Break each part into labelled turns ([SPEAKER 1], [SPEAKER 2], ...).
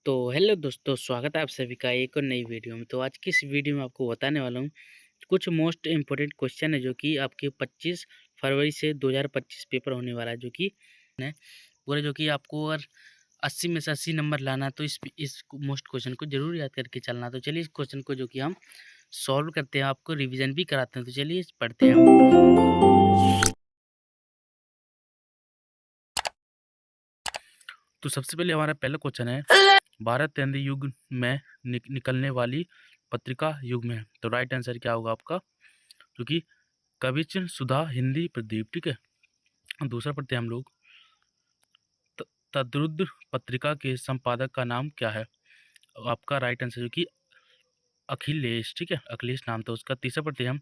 [SPEAKER 1] तो हेलो दोस्तों, स्वागत है आप सभी का एक और नई वीडियो में। तो आज की इस वीडियो में आपको बताने वाला हूँ कुछ मोस्ट इम्पोर्टेंट क्वेश्चन है जो कि आपके 25 फरवरी से 2025 पेपर होने वाला है, जो कि है पूरा, जो कि आपको अगर 80 में से 80 नंबर लाना है तो इस मोस्ट क्वेश्चन को जरूर याद करके चलना। तो चलिए इस क्वेश्चन को जो कि हम सॉल्व करते हैं, आपको रिविजन भी कराते हैं। तो चलिए पढ़ते हैं हम। तो सबसे पहले हमारा पहला क्वेश्चन है, भारत हिंदी युग में निकलने वाली पत्रिका युग में। तो राइट आंसर क्या होगा आपका, क्योंकि कविचंद सुधा हिंदी प्रदीप। ठीक है, दूसरा पढ़ते हैं हम लोग। तद्रुद्र पत्रिका के संपादक का नाम क्या है? आपका राइट आंसर जो कि अखिलेश। ठीक है, अखिलेश नाम था उसका। तीसरा पढ़ते हैं हम,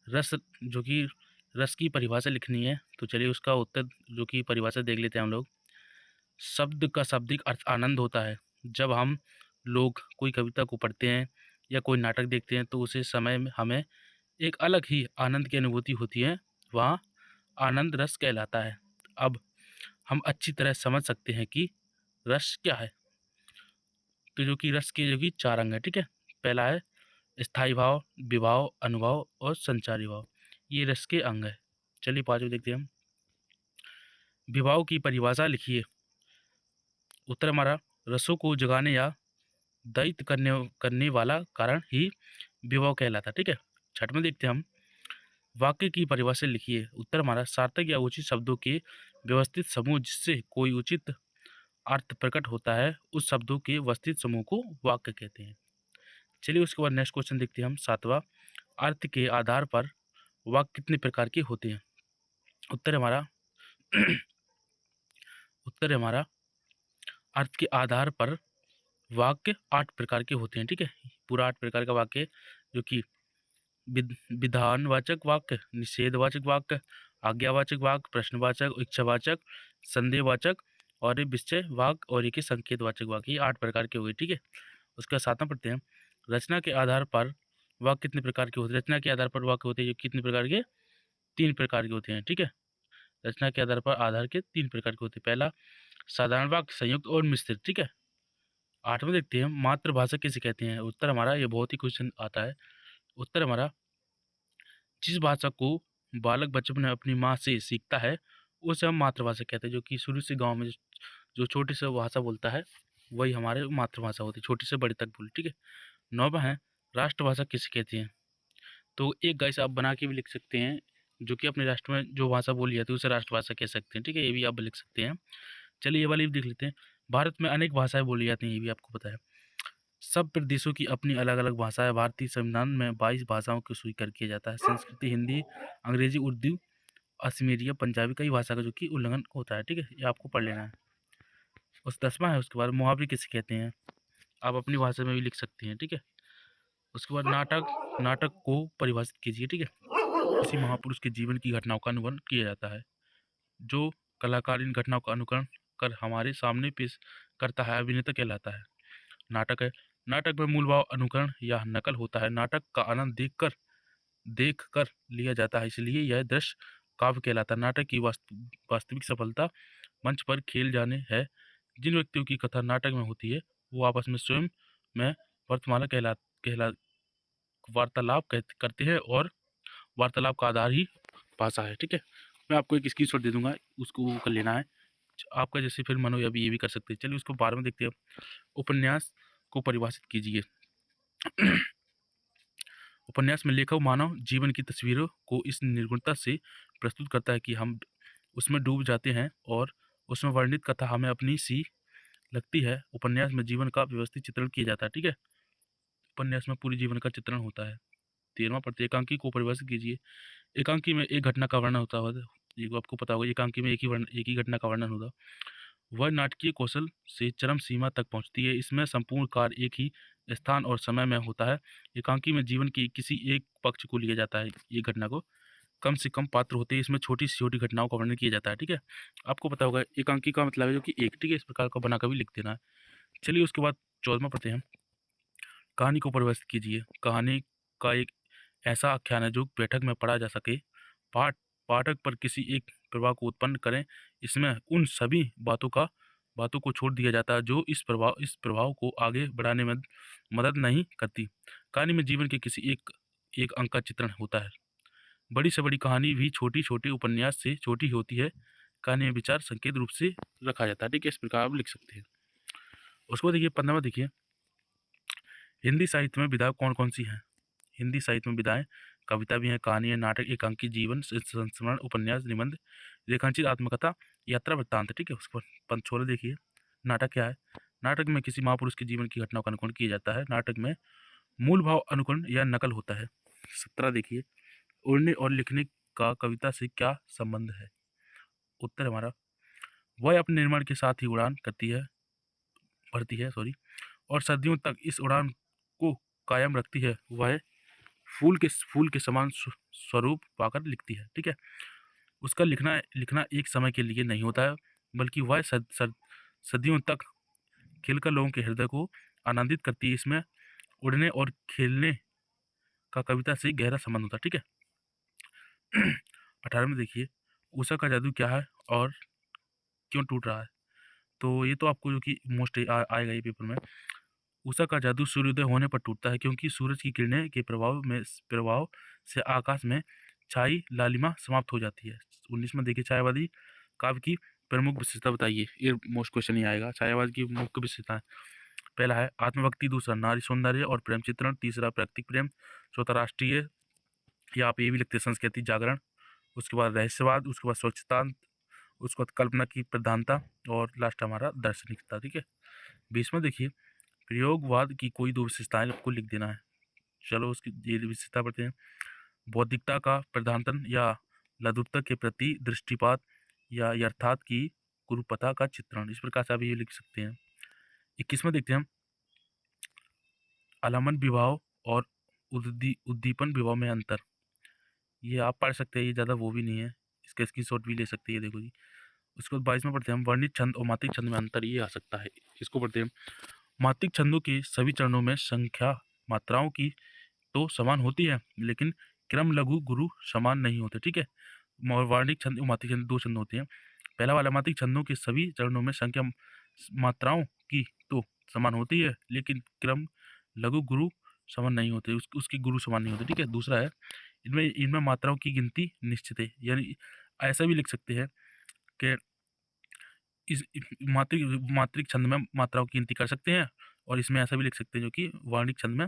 [SPEAKER 1] रस, जो कि रस की परिभाषा लिखनी है। तो चलिए उसका उत्तर जो कि परिभाषा देख लेते हैं हम लोग। शब्द का शाब्दिक अर्थ आनंद होता है। जब हम लोग कोई कविता को पढ़ते हैं या कोई नाटक देखते हैं तो उसे समय में हमें एक अलग ही आनंद की अनुभूति होती है, वहाँ आनंद रस कहलाता है। अब हम अच्छी तरह समझ सकते हैं कि रस क्या है। तो जो कि रस के जो कि 4 अंग है। ठीक है, पहला है स्थायी भाव, विभाव, अनुभव और संचारी भाव। ये रस के अंग है। चलिए पाँचवें देखते हैं हम। विभाव की परिभाषा लिखिए। उत्तर हमारा, रसों को जगाने या दयित करने वाला कारण ही विभव कहलाता। ठीक है, छठ में देखते हैं हम। वाक्य की परिभाषा लिखिए। उत्तर हमारा, सार्थक या उचित शब्दों के व्यवस्थित समूह जिससे कोई उचित अर्थ प्रकट होता है, उस शब्दों के व्यवस्थित समूह को वाक्य कहते हैं। चलिए उसके बाद नेक्स्ट क्वेश्चन देखते हैं हम, सातवां। अर्थ के आधार पर वाक्य कितने प्रकार के होते हैं? उत्तर हमारा उत्तर हमारा, अर्थ के आधार पर वाक्य 8 प्रकार के होते हैं। ठीक है, पूरा 8 प्रकार का वाक्य, जो कि विधानवाचक वाक्य, निषेधवाचक वाक्य, आज्ञावाचक वाक्य, प्रश्नवाचक, इच्छावाचक, संदेहवाचक और विषय वाक्य और एक संकेतवाचक वाक्य। ये 8 प्रकार के हो गए। ठीक है, उसका सातवां पढ़ते हैं। रचना के आधार पर वाक्य कितने प्रकार के होते हैं? रचना के आधार पर वाक्य होते हैं जो कितने प्रकार के? 3 प्रकार के होते हैं। ठीक है, रचना के आधार पर आधार के 3 प्रकार के होते हैं। पहला साधारण वाक्य, संयुक्त और मिश्रित। ठीक है, आठवां देखते हैं, मातृभाषा किसे कहते हैं? उत्तर हमारा, ये बहुत ही क्वेश्चन आता है। उत्तर हमारा, जिस भाषा को बालक बचपन में अपनी माँ से सीखता है उसे हम मातृभाषा कहते हैं। जो कि शुरू से गांव में जो छोटी से भाषा बोलता है वही हमारे मातृभाषा होती है, छोटी से बड़ी तक बोली। ठीक है, नौवां है, राष्ट्रभाषा किसे कहते हैं? तो एक गाइस आप बना के भी लिख सकते हैं, जो कि अपने राष्ट्र में जो भाषा बोली जाती है उसे राष्ट्रभाषा कह सकते हैं। ठीक है, ये भी आप लिख सकते हैं। चलिए ये वाली भी देख लेते हैं। भारत में अनेक भाषाएं बोली जाती हैं, ये भी आपको पता है। सब प्रदेशों की अपनी अलग अलग भाषा है। भारतीय संविधान में 22 भाषाओं को स्वीकार किया जाता है। संस्कृत, हिंदी, अंग्रेजी, उर्दू, अश्मीरी, पंजाबी, कई भाषा का जो कि उल्लंघन होता है। ठीक है, ये आपको पढ़ लेना है। उस 10वां है, उसके बाद मुहावरे किसे कहते हैं? आप अपनी भाषा में भी लिख सकते हैं। ठीक है, उसके बाद नाटक, नाटक को परिभाषित कीजिए। ठीक है, किसी महापुरुष के जीवन की घटनाओं का अनुकरण किया जाता है। जो कलाकार इन घटनाओं का अनुकरण कर हमारे सामने पेश करता है, अभिनेता कहलाता है। नाटक है, नाटक में मूल भाव अनुकरण या नकल होता है। नाटक का आनंद देख कर लिया जाता है, इसलिए यह दृश्य काव्य कहलाता है। नाटक की वास्तविक सफलता मंच पर खेल जाने है। जिन व्यक्तियों की कथा नाटक में होती है वो आपस में स्वयं में वर्तमाला कहला वार्तालाप करते हैं, और वार्तालाप का आधार ही भाषा है। ठीक है, मैं आपको एक स्क्रीनशॉट दे दूंगा, उसको वो कर लेना है। आपका जैसे फिर मन हो अभी ये भी कर सकते हैं। चलिए उसको 12 में देखते हैं। उपन्यास को परिभाषित कीजिए। उपन्यास में लेखक मानव जीवन की तस्वीरों को इस निर्गुणता से प्रस्तुत करता है कि हम उसमें डूब जाते हैं और उसमें वर्णित कथा हमें अपनी सी लगती है। उपन्यास में जीवन का व्यवस्थित चित्रण किया जाता है। ठीक है, उपन्यास में पूरी जीवन का चित्रण होता है। 13वां पढ़ते, एकांकी को परिभाषित कीजिए। एकांकी में एक घटना का वर्णन होता है। ये आपको पता होगा, एकांकी में एक ही घटना का वर्णन होता। वह नाटकीय कौशल से चरम सीमा तक पहुंचती है। इसमें संपूर्ण कार्य एक ही स्थान और समय में होता है। एकांकी में जीवन की किसी एक पक्ष को लिया जाता है, ये घटना को कम से कम पात्र होते हैं। इसमें छोटी से छोटी घटनाओं का वर्णन किया जाता है। ठीक है, आपको पता होगा एकांकी का मतलब है जो कि एक। ठीक है, इस प्रकार का बना कर भी लिख देना है। चलिए उसके बाद 14वां पढ़ते हैं। कहानी को परिभाषित कीजिए। कहानी का एक ऐसा आख्यान है जो बैठक में पढ़ा जा सके, पाठ पाठक पर किसी एक प्रभाव को उत्पन्न करें। इसमें उन सभी बातों का बातों को छोड़ दिया जाता है जो इस प्रभाव को आगे बढ़ाने में मदद नहीं करती। कहानी में जीवन के किसी एक एक अंक का चित्रण होता है। बड़ी से बड़ी कहानी भी छोटी-छोटे उपन्यास से छोटी होती है। कहानी में विचार संकेत रूप से रखा जाता है, ठीक है? इस प्रकार आप लिख सकते हैं। उसके बाद देखिए 15वां देखिए, हिंदी साहित्य में विधाएँ कौन-कौन सी हैं? हिंदी साहित्य में विधाएँ कविता भी हैं, कहानी है, नाटक, एकांकी जीवन, संस्मरण, उपन्यास, निबंध, रेखांकित आत्मकथा, यात्रा वृत्तांत, ठीक है? उसके बाद 16 देखिए, नाटक क्या है? नाटक में किसी महापुरुष के जीवन की घटनाओं का अनुकरण किया जाता है। नाटक में मूल भाव अनुकरण या नकल होता है। 17 देखिए, उड़ने और लिखने का कविता से क्या संबंध है? उत्तर हमारा, वह अपने निर्माण के साथ ही उड़ान भरती है और सदियों तक इस उड़ान को कायम रखती है। वह फूल के समान स्वरूप पाकर लिखती है, ठीक है? उसका लिखना लिखना एक समय के लिए नहीं होता है, बल्कि वह सदियों तक खिलकर लोगों के हृदय को आनंदित करती है। इसमें उड़ने और खेलने का कविता से गहरा संबंध होता है, ठीक है? 18 में देखिए, उषा का जादू क्या है और क्यों टूट रहा है? तो ये तो आपको जो कि मोस्ट आएगा ये पेपर में। उषा का जादू सूर्योदय होने पर टूटता है, क्योंकि सूरज की किरणें के प्रभाव से आकाश में छाई लालिमा समाप्त हो जाती है। 19 में देखिए, छायावादी काव्य की प्रमुख विशेषता बताइए। ये मोस्ट क्वेश्चन ही आएगा। छायावाद की मुख्य विशेषताएं, पहला है आत्मभक्ति, दूसरा नारी सौंदर्य और प्रेम चित्रण, तीसरा प्राकृतिक प्रेम, चौथा राष्ट्रीय या आप ये भी लिखते हैं संस्कृति जागरण, उसके बाद रहस्यवाद, उसके बाद स्वच्छता, उसके बाद कल्पना की प्रधानता और लास्ट हमारा दार्शनिकता, ठीक है? 20 में देखिए, प्रयोगवाद की कोई दो विशेषताएं आपको लिख देना है। चलो उसकी ये विशेषता पढ़ते हैं। बौद्धिकता का प्रधानतन या लघुता के प्रति दृष्टिपात या यथार्थ की कुरूपता का चित्रण, इस प्रकार से आप ये लिख सकते हैं। 21 में देखते हैं हम, आलम्बन विभाव और उद्दीपन विभाव में अंतर। ये आप पढ़ सकते हैं, ये ज़्यादा वो भी नहीं है, इसका स्क्रीनशॉट भी ले सकते हैं, देखो जी। उसके बाद 22 में पढ़ते हैं हम, वर्णित छंद और मात्रिक छंद में अंतर, ये आ सकता है। इसको पढ़ते हैं। मात्रिक छंदों के सभी चरणों में संख्या मात्राओं की तो समान होती है, लेकिन क्रम लघु गुरु समान नहीं होते, ठीक है? वार्णिक छंद और मात्रिक छंद दो छंद होते हैं। पहला वाला, मात्रिक छंदों के सभी चरणों में संख्या मात्राओं की तो समान होती है, लेकिन क्रम लघु गुरु समान नहीं होते, उसकी गुरु समान नहीं होते, ठीक है? दूसरा है, इनमें इनमें मात्राओं की गिनती निश्चित है, यानी ऐसा भी लिख सकते हैं कि इस मात्रिक मात्रिक छंद में मात्राओं की गिनती कर सकते हैं, और इसमें ऐसा भी लिख सकते हैं जो कि वर्णिक छंद में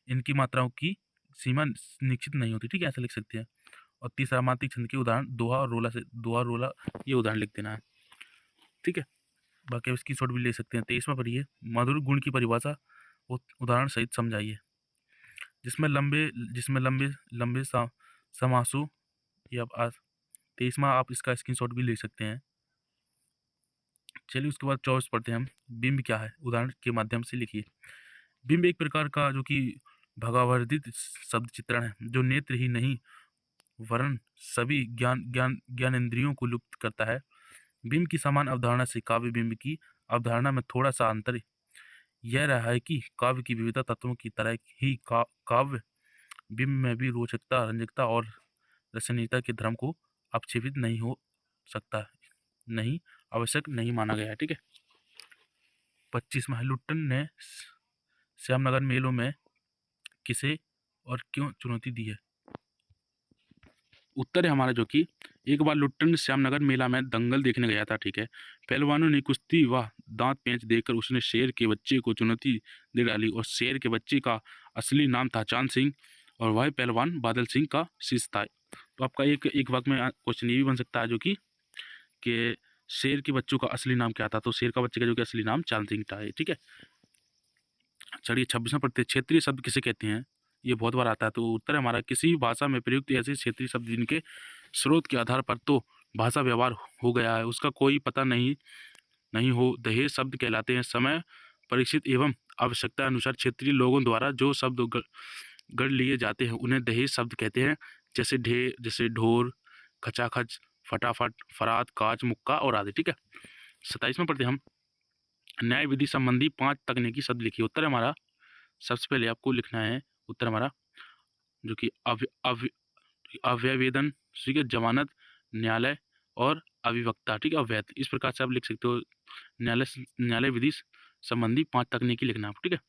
[SPEAKER 1] इनकी मात्राओं की सीमा निश्चित नहीं होती, ठीक है? ऐसा लिख सकते हैं। और तीसरा, मात्रिक छंद के उदाहरण दोहा और रोला, ये उदाहरण लिख देना है, ठीक है? बाकी आप इसकी शॉर्ट भी ले सकते हैं। 23वां पढ़िए, मधुर गुण की परिभाषा उदाहरण सहित समझाइए। जिसमें लंबे लंबे समासों या 23वां आप इसका स्क्रीनशॉट भी ले सकते हैं। चलिए उसके बाद 24 पढ़ते हैं हम, बिंब क्या है, उदाहरण के माध्यम से लिखिए। बिंब एक प्रकार का जो कि भगावर्धित शब्द चित्रण है, जो नेत्र ही नहीं वरन सभी ज्ञानेंद्रियों को लुप्त करता है। बिंब की समान अवधारणा से काव्य बिंब की अवधारणा में थोड़ा सा अंतर यह रहा है कि काव्य की विविधता तत्वों की तरह ही काव्य बिंब में भी रोचकता, रंजकता और रसनीयता के धर्म को अपक्षेपित नहीं हो सकता, नहीं आवश्यक नहीं माना गया है, ठीक है? 25 में, लुट्टन ने श्यामनगर मेलों में किसे और क्यों चुनौती दी है? उत्तर है हमारा जो कि एक बार लुट्टन श्यामनगर मेला में दंगल देखने गया था, ठीक है? पहलवानों ने कुश्ती व दांत पेंच देखकर उसने शेर के बच्चे को चुनौती दे डाली, और शेर के बच्चे का असली नाम था चांद सिंह और वह पहलवान बादल सिंह का शिष्य था। तो आपका एक वाक्य में क्वेश्चन ये भी बन सकता है जो कि शेर के बच्चों का असली नाम क्या था? तो शेर का बच्चे का जो कि असली नाम चांद सिंह था, ठीक है? चलिए 26वां पढ़ते हैं, क्षेत्रीय शब्द किसे कहते हैं? ये बहुत बार आता है। तो उत्तर है हमारा, किसी भी भाषा में प्रयुक्त ऐसे क्षेत्रीय शब्द जिनके स्रोत के आधार पर तो भाषा व्यवहार हो गया है, उसका कोई पता नहीं नहीं हो, दहेज शब्द कहलाते हैं। समय परीक्षित एवं आवश्यकता अनुसार क्षेत्रीय लोगों द्वारा जो शब्द गढ़ लिए जाते हैं उन्हें दहेज शब्द कहते हैं, जैसे ढोर, खचाखच, फटाफट, फरात, काच, मुक्का और आदि, ठीक है? 27वां पढ़ते हैं हम, न्याय विधि संबंधी 5 तकनीकी शब्द लिखिए। उत्तर हमारा, सबसे पहले आपको लिखना है उत्तर हमारा जो कि अव्यवेदन, ठीक है, जमानत, न्यायालय और अविवक्ता, ठीक है, अवैध। इस प्रकार से आप लिख सकते हो। न्यायालय विधि संबंधी 5 तकनीकी लिखना है आपको, ठीक है।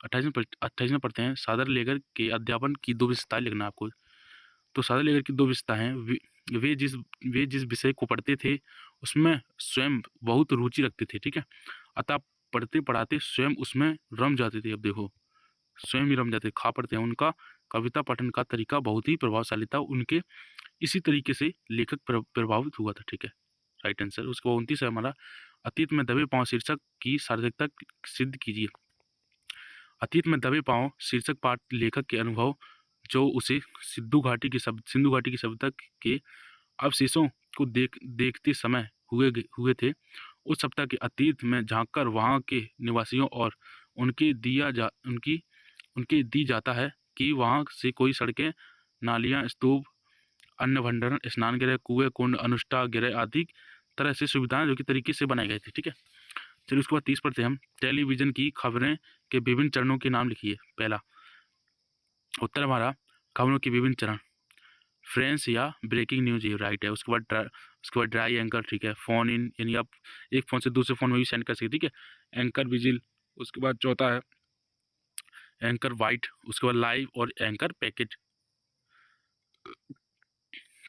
[SPEAKER 1] 28 में पढ़ते हैं, सादर लेखक के अध्यापन की 2 विशेषताएं लिखना है आपको। तो सादर लेखक की 2 विशेषताएं हैं। वे जिस वे जिस विषय को पढ़ते थे उसमें स्वयं बहुत रुचि रखते थे, ठीक है। अतः पढ़ते पढ़ाते स्वयं उसमें रम जाते थे। अब देखो, स्वयं ही रम जाते, खा पढ़ते हैं। उनका कविता पठन का तरीका बहुत ही प्रभावशाली था। उनके इसी तरीके से लेखक प्रभावित हुआ था, ठीक है। Right answer. उसके 29 है हमारा, अतीत में दबे पांव शीर्षक की सार्थकता सिद्ध कीजिए। अतीत में दबे पांव शीर्षक पाठ लेखक के अनुभव जो उसे सिंधु घाटी की सभ्यता के अवशेषों को देखते समय हुए थे। उस सप्ताह के अतीत में झांककर वहां के निवासियों और उनके दी जाता है कि वहां से कोई सड़कें, नालियां, स्तूप, अन्न भंडारण, स्नान गृह, कुएं, कुंड, अनुष्ठान गृह आदि तरह से सुविधाएं जो कि तरीके से बनाई गई थी, ठीक है। चलिए उसके बाद 30 पढ़ते हैं हम। टेलीविजन की खबरें के विभिन्न चरणों के नाम लिखिए। पहला उत्तर हमारा, खबरों के विभिन्न चरण, फ्रेंच या ब्रेकिंग न्यूज, ये राइट है। उसके बाद ड्राई एंकर, ठीक है। फोन इन, यानी आप एक फ़ोन से दूसरे फ़ोन में भी सेंड कर सकते, ठीक है। एंकर विजिल, उसके बाद चौथा है एंकर वाइट, उसके बाद लाइव और एंकर पैकेज।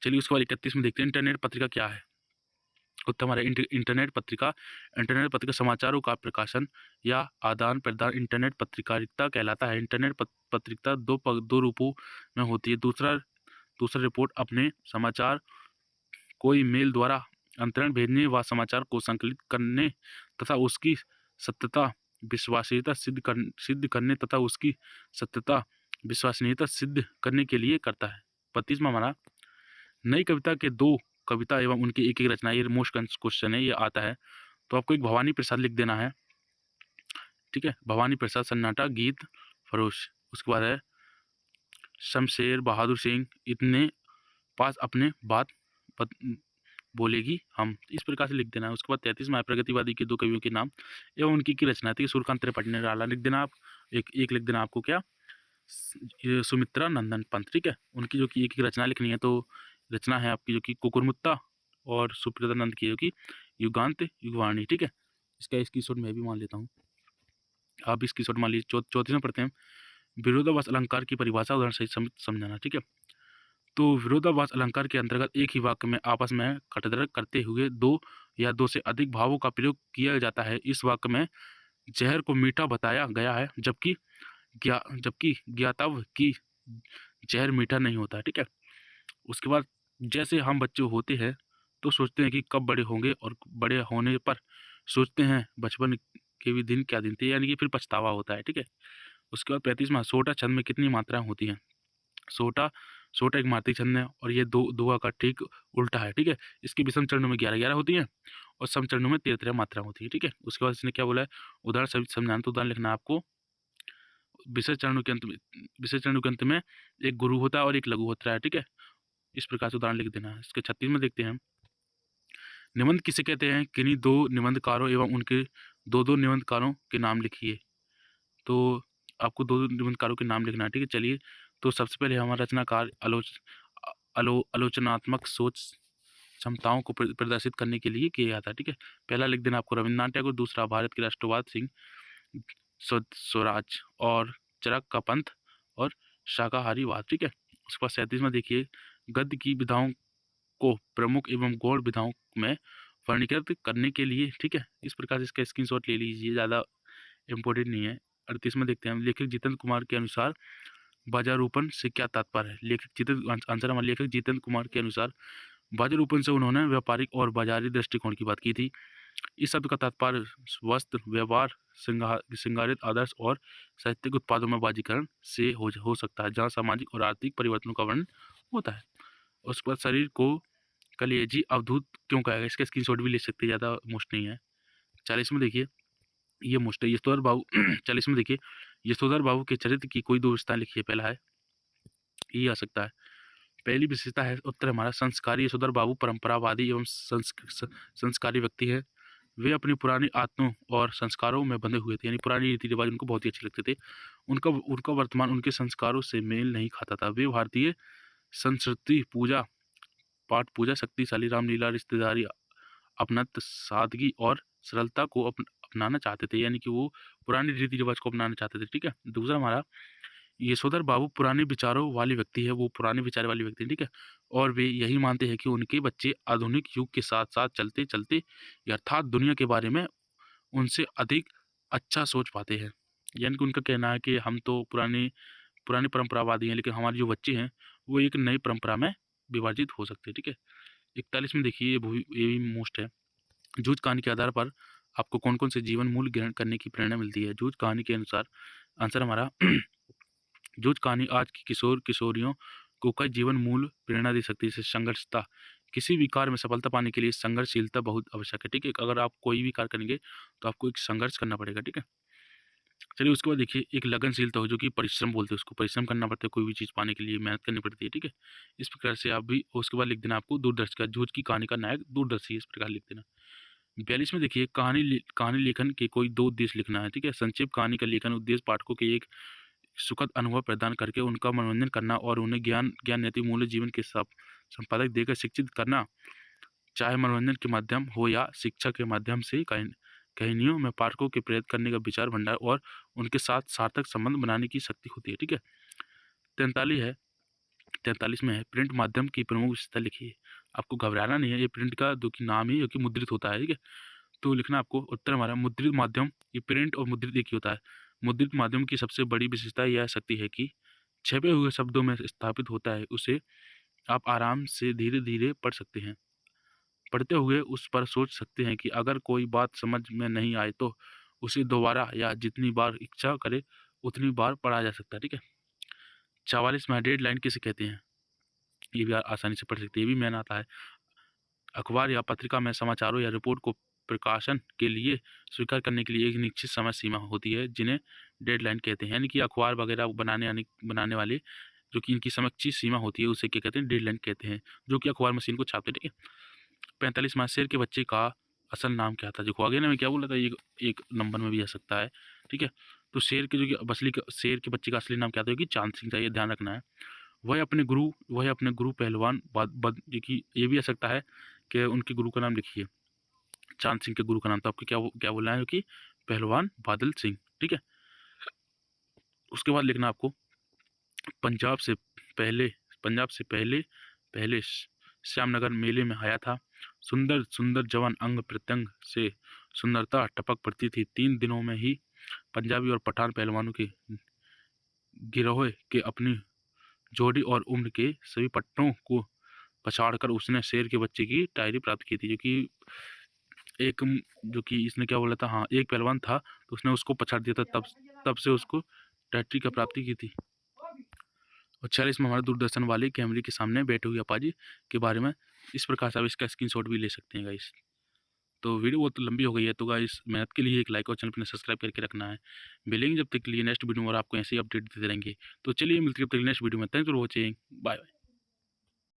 [SPEAKER 1] चलिए उसके बाद 31 में देखते हैं, इंटरनेट पत्रिका क्या है। उत्तर हमारा, इंटरनेट पत्रिका समाचारों का प्रकाशन या आदान प्रदान इंटरनेट पत्रकारिता कहलाता है। इंटरनेट पत्रिका दो रूपों में होती है। दूसरा रिपोर्ट अपने समाचार कोई मेल द्वारा अंतरण भेजने व समाचार को संकलित करने तथा उसकी सत्यता विश्वसनीयता सिद्ध करने तथा उसकी सत्यता विश्वसनीयता सिद्ध करने के लिए करता है। 32 में हमारा, नई कविता के 2 कविता एवं उनकी एक रचना, ये मोस्ट क्वेश्चन है, ये आता है। तो आपको एक भवानी प्रसाद लिख देना है, ठीक है। भवानी प्रसाद सन्नाटा गीत फरोश। उसके बाद है शमशेर बहादुर सिंह, इतने पास अपने बात बोलेगी हम। इस प्रकार से लिख देना है। उसके बाद 33 में प्रगतिवादी के 2 कवियों के नाम एवं उनकी की रचना थी। सूर्यकांत त्रिपाठी ने डाला, लिख देना आप। एक लिख देना आपको क्या, सुमित्रा नंदन पंत, ठीक है। उनकी जो कि एक रचना लिखनी है, तो रचना है आपकी जो कि कुकुरमुत्ता और सुप्रिया नंद की जो कि युगांत युगवाणी, ठीक है। इसका स्क्रीनशॉट मैं भी मान लेता हूँ, आप भी स्क्रीनशॉट मान लीजिए। 34 में पढ़ते हैं, विरोधाभास अलंकार की परिभाषा उदाहरण सहित समझाना, ठीक है। तो विरोधाभास अलंकार के अंतर्गत एक ही वाक्य में आपस में कटघरे करते हुए 2 या 2 से अधिक भावों का प्रयोग किया जाता है। इस वाक्य में जहर को मीठा बताया गया है, जबकि ज्ञातव्य कि जहर मीठा नहीं होता है, ठीक है। उसके बाद, जैसे हम बच्चे होते हैं तो सोचते हैं कि कब बड़े होंगे, और बड़े होने पर सोचते हैं बचपन के भी दिन क्या दिन थे, यानी कि फिर पछतावा होता है, ठीक है। उसके बाद 35 में, सोटा छंद में कितनी मात्राएं होती हैं। सोटा सोटा एक मात्रिक छंद है और ये दुआ का ठीक उल्टा है, ठीक है। इसके विषम चरणों में 11-11 होती हैं और सम चरणों में 13-13 मात्राएं होती है, ठीक है। उसके बाद इसने क्या बोला है, उदाहरण सभी समझाना। तो उदाहरण लिखना है आपको। विषय चरणों के अंत में एक गुरु होता है और एक लघु होता है, ठीक है। इस प्रकार से उदाहरण लिख देना है। इसके 36 में देखते हैं, निबंध किसे कहते हैं, किन्हीं 2 निबंधकारों एवं उनके 2-2 निबंधकारों के नाम लिखिए। तो आपको 2 निबंधकारों के नाम लिखना है, ठीक है। चलिए, तो सबसे पहले हमारा रचनाकार आलोचनात्मक सोच क्षमताओं को प्रदर्शित करने के लिए किया जाता है, ठीक है। पहला लिख देना आपको रविन्द्रनाथ टैगोर, दूसरा भारत के राष्ट्रवाद सिंह स्वराज और चरक का पंथ और शाकाहारीवाद, ठीक है। उसके बाद 37 में देखिए, गद्य की विधाओं को प्रमुख एवं गौड़ विधाओं में वर्णीकृत करने के लिए, ठीक है। इस प्रकार से इसका स्क्रीनशॉट ले लीजिए, ज़्यादा इम्पोर्टेंट नहीं है। 38 में देखते हैं, लेखक जितेंद्र कुमार के अनुसार बाजारूपन से क्या तात्पर्य है। आंसर हमारे लेखक जितेंद्र कुमार के अनुसार बाजारूपन से उन्होंने व्यापारिक और बाजारी दृष्टिकोण की बात की थी। इस शब्द का तात्पर्य वस्त्र, व्यवहार, श्रृंगारित आदर्श और साहित्यिक उत्पादों में बाजीकरण से हो सकता है, जहाँ सामाजिक और आर्थिक परिवर्तनों का वर्णन होता है। उसके बाद शरीर को कलेजी अवधूत क्यों कहा गया, इसका स्क्रीनशॉट भी ले सकते हैं, ज़्यादा मुश्किल नहीं है। 40 में देखिए, ये मुश्किल है, यशोधर बाबू 40 में देखिए, यशोधर बाबू के चरित्र की कोई 2 विशेषताएं लिखिए। पहला है, ये आ सकता है, पहली विशेषता है उत्तर हमारा, संस्कारी। यशोधर बाबू परंपरावादी एवं संस्कारी व्यक्ति है। वे अपनी पुरानी आदतों और संस्कारों में बंधे हुए थे, यानी पुरानी रीति रिवाज उनको बहुत ही अच्छे लगते थे। उनका उनका वर्तमान उनके संस्कारों से मेल नहीं खाता था। वे भारतीय संस्कृति, पूजा पाठ पूजा, शक्तिशाली रामलीला, रिश्तेदारी, अपनत्व, सादगी और सरलता को अपनाना चाहते थे, यानी कि वो पुराने रीति-रिवाज को अपनाना चाहते थे, ठीक है? दूसरा हमारा यशोधर बाबू पुराने विचारों वाले व्यक्ति है, वो पुराने विचार वाले व्यक्ति हैं, ठीक है? और वे यही मानते हैं कि उनके बच्चे आधुनिक युग के साथ-साथ चलते-चलते अर्थात दुनिया के बारे में उनसे अधिक अच्छा सोच पाते हैं। यानी कि उनका कहना है कि हम तो पुराने पुराने परंपरावादी हैं, लेकिन हमारे जो बच्चे हैं, वो एक नई परंपरा में विभाजित हो सकते हैं, ठीक है? 41 में देखिए ये भी मोस्ट है। जूझ कहानी के आधार पर आपको कौन-कौन से जीवन मूल्य ग्रहण करने की प्रेरणा मिलती है? जूझ कहानी के अनुसार आंसर हमारा जूझ कहानी आज की किशोर-किशोरियों को कई जीवन मूल्य प्रेरणा दे सकती है, जैसे संघर्षता। किसी भी कार्य में सफलता पाने के लिए संघर्षशीलता बहुत आवश्यक है, ठीक है? अगर आप कोई भी कार्य करेंगे, तो आपको एक संघर्ष करना पड़ेगा, ठीक है? चलिए उसके बाद देखिए एक लगनशीलता हो जो कि परिश्रम बोलते हैं उसको, परिश्रम करना पड़ता है कोई भी चीज़ पाने के लिए, मेहनत करनी पड़ती है, ठीक है? इस प्रकार से आप भी उसके बाद लिख देना आपको दूरदर्शी का जूझ की कहानी का नायक दूरदर्शी इस प्रकार लिख देना। 42 में देखिए कहानी लेखन के कोई 2 उद्देश्य लिखना है, ठीक है? संक्षिप्त कहानी का लेखन उद्देश्य पाठकों के एक सुखद अनुभव प्रदान करके उनका मनोरंजन करना और उन्हें ज्ञान नैतिक मूल्य जीवन के संपादक देकर शिक्षित करना, चाहे मनोरंजन के माध्यम हो या शिक्षा के माध्यम से कहानियों में पाठकों के प्रेरित करने का विचार भंडार और उनके साथ सार्थक संबंध बनाने की शक्ति होती है, ठीक है? 43 है 43 में है प्रिंट माध्यम की प्रमुख विशेषता लिखिए। आपको घबराना नहीं है, ये प्रिंट का जो कि नाम है जो कि मुद्रित होता है, ठीक है? तो लिखना आपको उत्तर हमारा मुद्रित माध्यम, ये प्रिंट और मुद्रित एक ही होता है। मुद्रित माध्यम की सबसे बड़ी विशेषता यह शक्ति है कि छपे हुए शब्दों में स्थापित होता है, उसे आप आराम से धीरे-धीरे पढ़ सकते हैं। पढ़ते हुए उस पर सोच सकते हैं कि अगर कोई बात समझ में नहीं आए तो उसे दोबारा या जितनी बार इच्छा करे उतनी बार पढ़ा जा सकता है, ठीक है? 44 में डेडलाइन किसे कहते हैं? ये भी आसानी से पढ़ सकते हैं, ये भी मैन आता है। अखबार या पत्रिका में समाचारों या रिपोर्ट को प्रकाशन के लिए स्वीकार करने के लिए एक निश्चित समय सीमा होती है, जिन्हें डेडलाइन कहते हैं। यानी कि अखबार वगैरह बनाने वाले जो कि इनकी समक्षी सीमा होती है, उसे क्या कहते हैं? डेडलाइन कहते हैं, जो कि अखबार मशीन को छापते हैं, ठीक है? 45 में शेर के बच्चे का असल नाम क्या था? देखो आगे ना मैं क्या बोला था, एक नंबर में भी आ सकता है, ठीक है? तो शेर के जो कि शेर के बच्चे का असली नाम क्या था? कि चांद सिंह था, ये ध्यान रखना है। वह अपने गुरु पहलवान जो कि ये भी आ सकता है कि उनके गुरु का नाम लिखिए। चांद सिंह के गुरु का नाम था, आपको क्या बोलना है? कि पहलवान बादल सिंह, ठीक है? उसके बाद लिखना आपको पंजाब से पहले पंजाब से पहले पहले श्यामनगर मेले में आया था। सुंदर सुंदर जवान अंग प्रत्यंग से सुंदरता टपक पड़ती थी। 3 दिनों में ही पंजाबी और पठान पहलवानों के गिरोह के अपनी जोड़ी और उम्र के सभी पट्टों को पछाड़कर उसने शेर के बच्चे की टायरी प्राप्त की थी, जो कि इसने क्या बोला था, हाँ एक पहलवान था तो उसने उसको पछाड़ दिया था, तब तब से उसको टायरी का प्राप्ति की थी। और 46 में हमारे दूरदर्शन वाले कैमरे के सामने बैठे हुए अप्पाजी के बारे में इस प्रकार से आप इसका स्क्रीनशॉट भी ले सकते हैं गाइस। तो वीडियो बहुत लंबी हो गई है, तो गाइस मेहनत के लिए एक लाइक और चैनल पर सब्सक्राइब करके रखना है। मिलेंगे जब तक के लिए नेक्स्ट वीडियो में और आपको ऐसे ही अपडेट देते रहेंगे। तो चलिए मिलते हैं तब तक नेक्स्ट वीडियो में। Thanks for watching, bye bye.